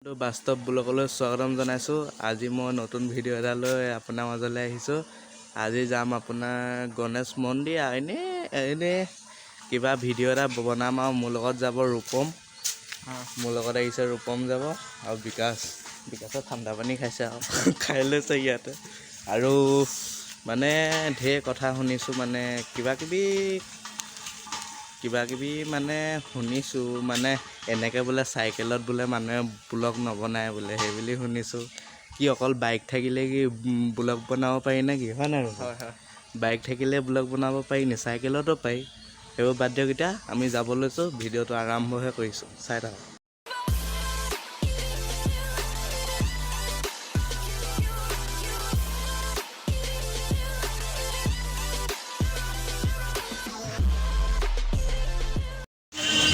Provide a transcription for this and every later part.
বাস্তৱ ব্লগলৈ স্বাগতম জনাইছোঁ। আজি মই নতুন ভিডিঅ' এটা লৈ আপোনাৰ মাজলৈ আহিছোঁ। আজি যাম আপোনাৰ গণেশ মন্দিৰ এনে কিবা ভিডিঅ' এটা বনাম আৰু মোৰ লগত যাব ৰূপম। মোৰ লগত আহিছে ৰূপম যাব আৰু বিকাশে ঠাণ্ডা পানী খাইছে আৰু খাই লৈছে ইয়াতে। আৰু মানে ঢেৰ কথা শুনিছোঁ, মানে কিবা কিবি মানে শুনিছোঁ, মানে এনেকৈ বোলে চাইকেলত বোলে মানুহে ব্লগ নবনায় বোলে, সেই বুলি শুনিছোঁ। কি অকল বাইক থাকিলে কি ব্লগ বনাব পাৰি নে কি, হয় নাই? হয়। বাইক থাকিলে ব্লগ বনাব পাৰি নি? চাইকেলতো পাৰি। সেইবোৰ বাদ দিয়ক, এতিয়া আমি যাব লৈছোঁ। ভিডিঅ'টো আৰম্ভহে কৰিছোঁ, চাই থাকক।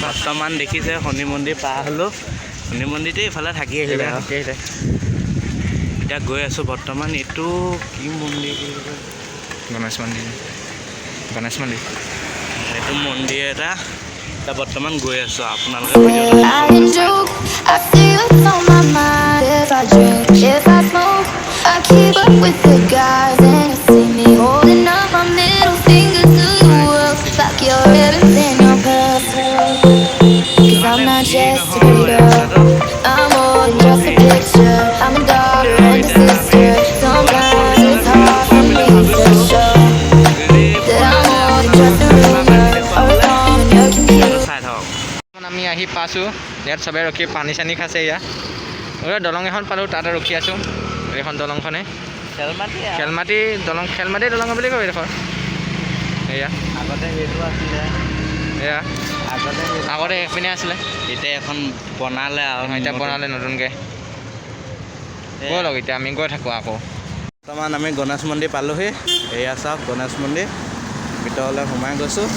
বৰ্তমান দেখিছে শনি মন্দিৰ পাৰ হ'লোঁ। শনি মন্দিৰতে এইফালে থাকি আহিলে আৰু এতিয়া গৈ আছোঁ বৰ্তমান। এইটো কি মন্দিৰ বুলি কয়? গণেশ মন্দিৰ। এইটো মন্দিৰ এটা এতিয়া বৰ্তমান গৈ আছোঁ। আপোনালোকে I'm not just a pretty girl, I'm more than just a picture. I'm a daughter and a sister. Sometimes it's hard for me to show that I'm more than just a rumor or a song on your computer. আমি আহি পাইছোঁ। ইয়াত চবে ৰখি পানী চানী খাইছে। ইয়াত দলং এখন পালোঁ, তাতে ৰখি আছোঁ। এইখন দলংখনে খেলমাটি দলং বুলি কয় এইডোখৰ। এয়া আগতে সেইটো আছিলে, এয়া আগতে এইপিনে আছিলে, এতিয়া এখন বনালে আৰু এতিয়া বনালে নতুনকৈ। ব'লক এতিয়া আমি গৈ থাকোঁ আকৌ। বৰ্তমান আমি গণেশ মন্দিৰ পালোঁহি। এয়া চাওক গণেশ মন্দিৰ, ভিতৰলৈ সোমাই গৈছোঁ।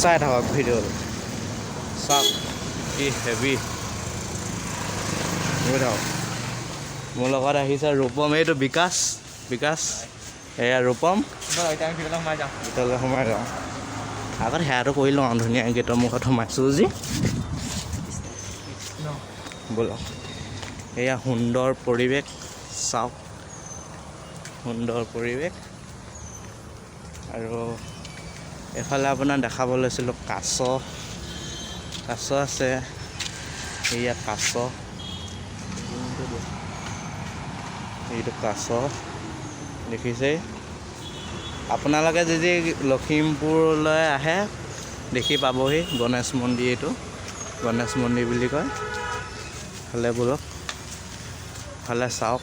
চাই থাকক ভিডিঅ'টো, চাওক কি হেভি। গৈ থাকক। মোৰ লগত আহিছে ৰূপম, এইটো বিকাশ। এয়া ৰূপম। এতিয়া আমি ভিতৰলৈ সোমাই যাওঁ। ভিতৰলৈ সোমাই যাওঁ। আগত সেয়াটো কৰি লওঁ, ধুনীয়া গেটৰ মুখত সোমাইছোঁ যি। ব'লক। এয়া সুন্দৰ পৰিৱেশ, চাওক সুন্দৰ পৰিৱেশ। আৰু এফালে আপোনাৰ দেখাব লৈছিলোঁ কাছ আছে। এয়া কাছ, এইটো কাছ দেখিছে। আপোনালোকে যদি লখিমপুৰলৈ আহে দেখি পাবহি গণেশ মন্দিৰ। এইটো গণেশ মন্দিৰ বুলি কয়। ফালে ব'লক, ফালে চাওক,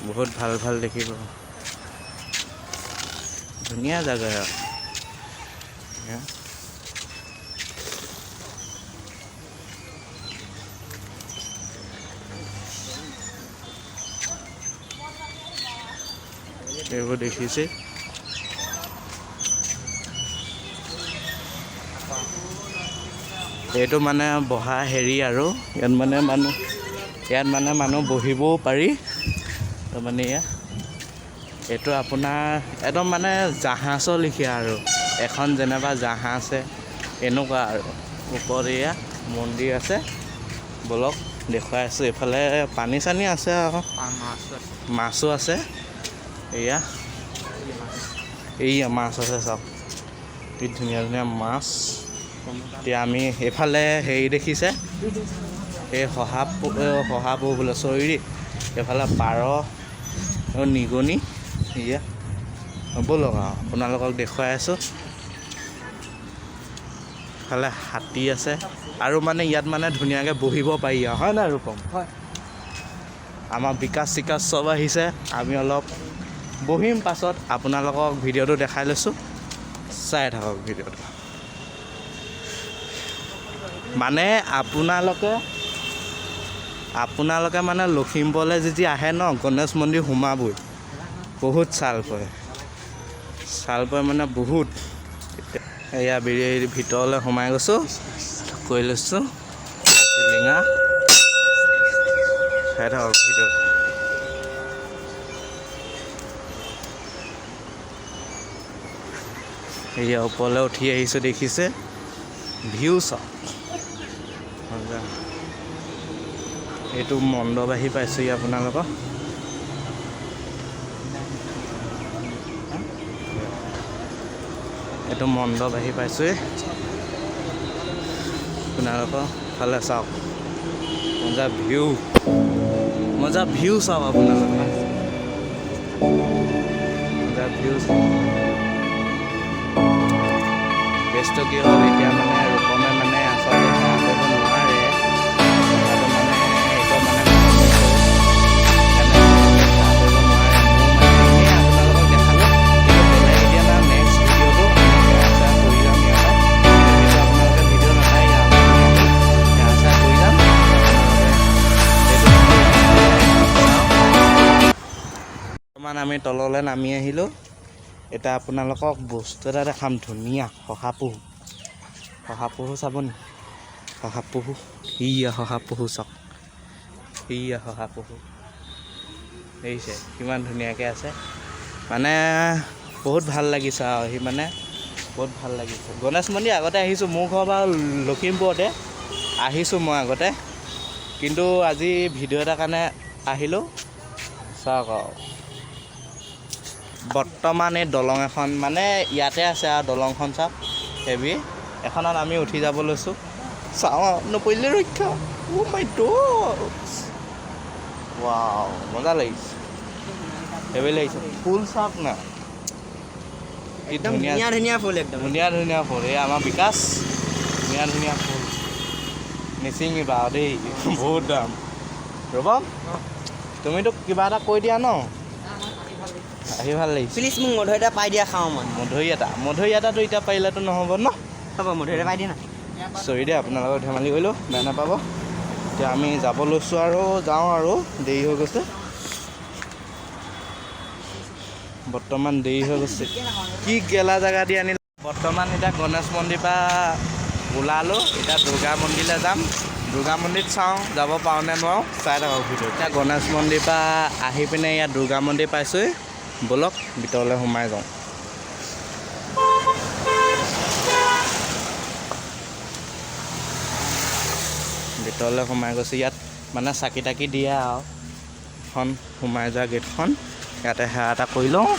বহুত ভাল দেখিব, ধুনীয়া জেগা আৰু। এইবোৰ দেখিছে। এইটো মানে বহা হেৰি আৰু ইয়াত মানে মানুহ বহিবও পাৰি। তাৰমানে এইটো আপোনাৰ একদম মানে জাহাজৰ লিখীয়া আৰু, এখন যেনিবা জাহাজে এনেকুৱা আৰু। ওপৰত এয়া মন্দিৰ আছে, ব'লক দেখুৱাই আছোঁ। এইফালে পানী চানী আছে আৰু মাছো আছে। এয়া মাছ আছে, চাওক কি ধুনীয়া মাছ। এতিয়া আমি এইফালে হেৰি দেখিছে, এই শহাপহু বোলে চৰি, এইফালে পাৰ, নিগনি। এয়া ব'লক আৰু আপোনালোকক দেখুৱাই আছোঁ। এইফালে হাতী আছে আৰু মানে ইয়াত মানে ধুনীয়াকৈ বহিব পাৰি আৰু, হয় নাই ৰূপম? হয়। আমাৰ বিকাশ চব আহিছে। আমি অলপ বহিম, পাছত আপোনালোকক ভিডিঅ'টো দেখাই লৈছোঁ। চাই থাকক ভিডিঅ'টো। মানে আপোনালোকে মানে লখিমপুৰলৈ যদি আহে ন, গণেশ মন্দিৰ সোমাবই। বহুত ছাল পৰে মানে বহুত। এয়া ভিতৰলৈ সোমাই গৈছোঁ, কৰি লৈছোঁ চিলিঙা। চাই থাকক ভিডিঅ'টো। এয়া ওপৰলৈ উঠি আহিছোঁ, দেখিছে ভিউ চাওক। এইটো মণ্ডপ আহি পাইছোহি আপোনালোকৰ এইটো মণ্ডপ আহি পাইছোহি আপোনালোকৰ ফালে চাওক মজা ভিউ চাওক আপোনালোকে মজা ভিউ কেছটো কি হ'ল এতিয়া মানে ৰূপমে মানে আচলতে সেৱা কৰিব নোৱাৰে কথাটো মানে এইটো মানে আপোনালোকক দেখালোঁ কিন্তু বেলেগ এতিয়া না নেক্সট ভিডিঅ'টো আমি সেৱা চেৱা কৰি যাম ইয়াতে আপোনালোকে ভিডিঅ' নাপায় সেৱা চেৱা কৰি যাম বৰ্তমান আমি তললৈ নামি আহিলোঁ এতিয়া আপোনালোকক বস্তু এটা দেখাম ধুনীয়া শহাপহু চাব নি শহাপহু শহাপহু চাওক শহাপহু দেখিছে কিমান ধুনীয়াকৈ আছে মানে বহুত ভাল লাগিছে আৰু সি মানে বহুত ভাল লাগিছে গণেশ মন্দিৰ আগতে আহিছোঁ মোৰ ঘৰ বাৰু লখিমপুৰতে আহিছোঁ মই আগতে কিন্তু আজি ভিডিঅ' এটাৰ কাৰণে আহিলোঁ চাওক আৰু বৰ্তমান এই দলং এখন মানে ইয়াতে আছে আৰু দলংখন চাওক হেভি এখনত আমি উঠি যাব লৈছোঁ চাওঁ নপৰিলে ৰক্ষা মাই ৱাও মজা লাগিছে হেভি লাগিছে ফুল চাওক না কি ধুনীয়া ফুল একদম ধুনীয়া ফুল এই আমাৰ বিকাশ ধুনীয়া ফুল নিচিঙিবা দেই বহুত দাম ৰ'ব তুমিতো কিবা এটা কৈ দিয়া ন আহি ভাল লাগিছে প্লিজ মোক মধুৰি এটা পাই দিয়া খাওঁ মই মধুৰি এটাতো এতিয়া পাৰিলেতো নহ'ব ন হ'ব মধুৰি এটা পাই দিয়া না চৰি দেই আপোনালোকক ধেমালি কৰিলোঁ বেয়া নাপাব এতিয়া আমি যাব লৈছোঁ আৰু যাওঁ আৰু দেৰি হৈ গৈছে বৰ্তমান দেৰি হৈ গৈছে কি গেলা জেগা দি আনিলে বৰ্তমান এতিয়া গণেশ মন্দিৰ পৰা ওলালোঁ এতিয়া দুৰ্গা মন্দিৰলৈ যাম দুৰ্গা মন্দিৰত চাওঁ যাব পাৰোঁনে নোৱাৰোঁ চাই থাকক ভিডিঅ' এতিয়া গণেশ মন্দিৰ পৰা আহি পিনে ইয়াত দুৰ্গা মন্দিৰ পাইছোঁহি ব'লক ভিতৰলৈ সোমাই যাওঁ ভিতৰলৈ সোমাই গৈছোঁ ইয়াত মানে চাকি তাকি দিয়ে আৰু এখন সোমাই যোৱা গেটখন ইয়াতে সেৱা এটা কৰি লওঁ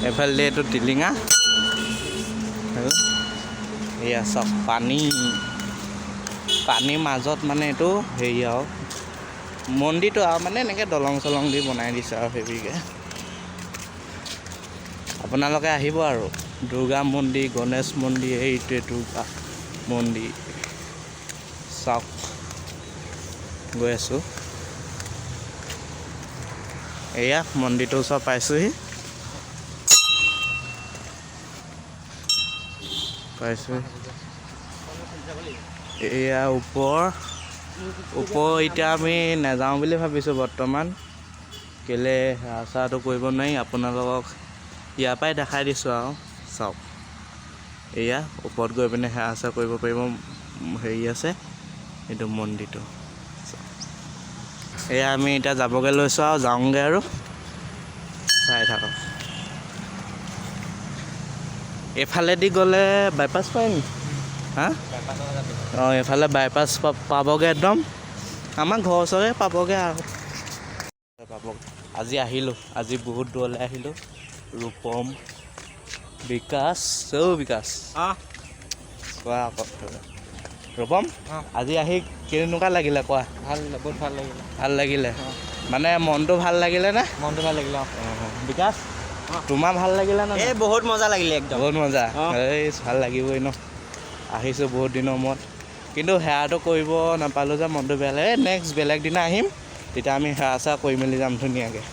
এইফালে এইটো টিলিঙা এয়া চাওক পানীৰ মাজত মানে এইটো হেৰি আৰু মন্দিৰটো আৰু মানে এনেকৈ দলং চলং দি বনাই দিছে আৰু হেভিকৈ আপোনালোকে আহিব আৰু দুৰ্গা মন্দিৰ গণেশ মন্দিৰ এইটোৱে দুৰ্গা মন্দিৰ চাওক গৈ আছোঁ এয়া মন্দিৰটোৰ ওচৰত পাইছোঁহি এয়া ওপৰ এতিয়া আমি নাযাওঁ বুলি ভাবিছোঁ বৰ্তমান কেলৈ সেৱা চেৱাটো কৰিব নোৱাৰি আপোনালোকক ইয়াৰ পৰাই দেখাই দিছোঁ আৰু চাওক এয়া ওপৰত গৈ পিনে সেৱা চেৱা কৰিব পাৰিব হেৰি আছে এইটো মন্দিৰটো এয়া আমি এতিয়া যাবগৈ লৈছোঁ আৰু যাওঁগৈ আৰু চাই থাকক এইফালেদি গ'লে বাইপাছ পায় নি হা অঁ এইফালে বাইপাছ পাবগৈ একদম আমাৰ ঘৰৰ ওচৰতে পাবগৈ আৰু আজি আহিলোঁ আজি বহুত দূৰলৈ আহিলোঁ ৰূপম বিকাশ বিকাশ কোৱা আকৌ ৰূপম আজি আহি কেনেকুৱা লাগিলে কোৱা বহুত ভাল লাগিলে মানে মনটো ভাল লাগিলে নে মনটো ভাল লাগিলে বিকাশ তোমাৰ ভাল লাগিলে নে এই বহুত মজা লাগিলে একদম বহুত মজা এই ভাল লাগিবই ন আহিছোঁ বহুত দিনৰ মূৰত কিন্তু সেৱাটো কৰিব নাপালোঁ যে মনটো বেয়া লাগে নেক্সট বেলেগ দিনা আহিম তেতিয়া আমি সেৱা চেৱা কৰি মেলি যাম ধুনীয়াকৈ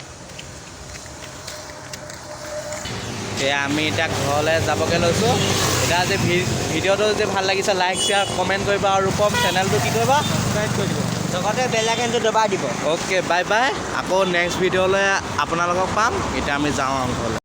এয়া আমি এতিয়া ঘৰলৈ যাবগৈ লৈছোঁ এতিয়া আজি ভিডিঅ'টো যদি ভাল লাগিছে লাইক শ্বেয়াৰ কমেণ্ট কৰিবা আৰু ৰূপম চেনেলটো কি কৰিবা ছাবস্ক্ৰাইব কৰি দিব লগতে বেল আইকনটো দবাই দিব অ'কে বাই বাই আকৌ নেক্সট ভিডিঅ'লৈ আপোনালোকক পাম এতিয়া আমি যাওঁ আৰু ঘৰলৈ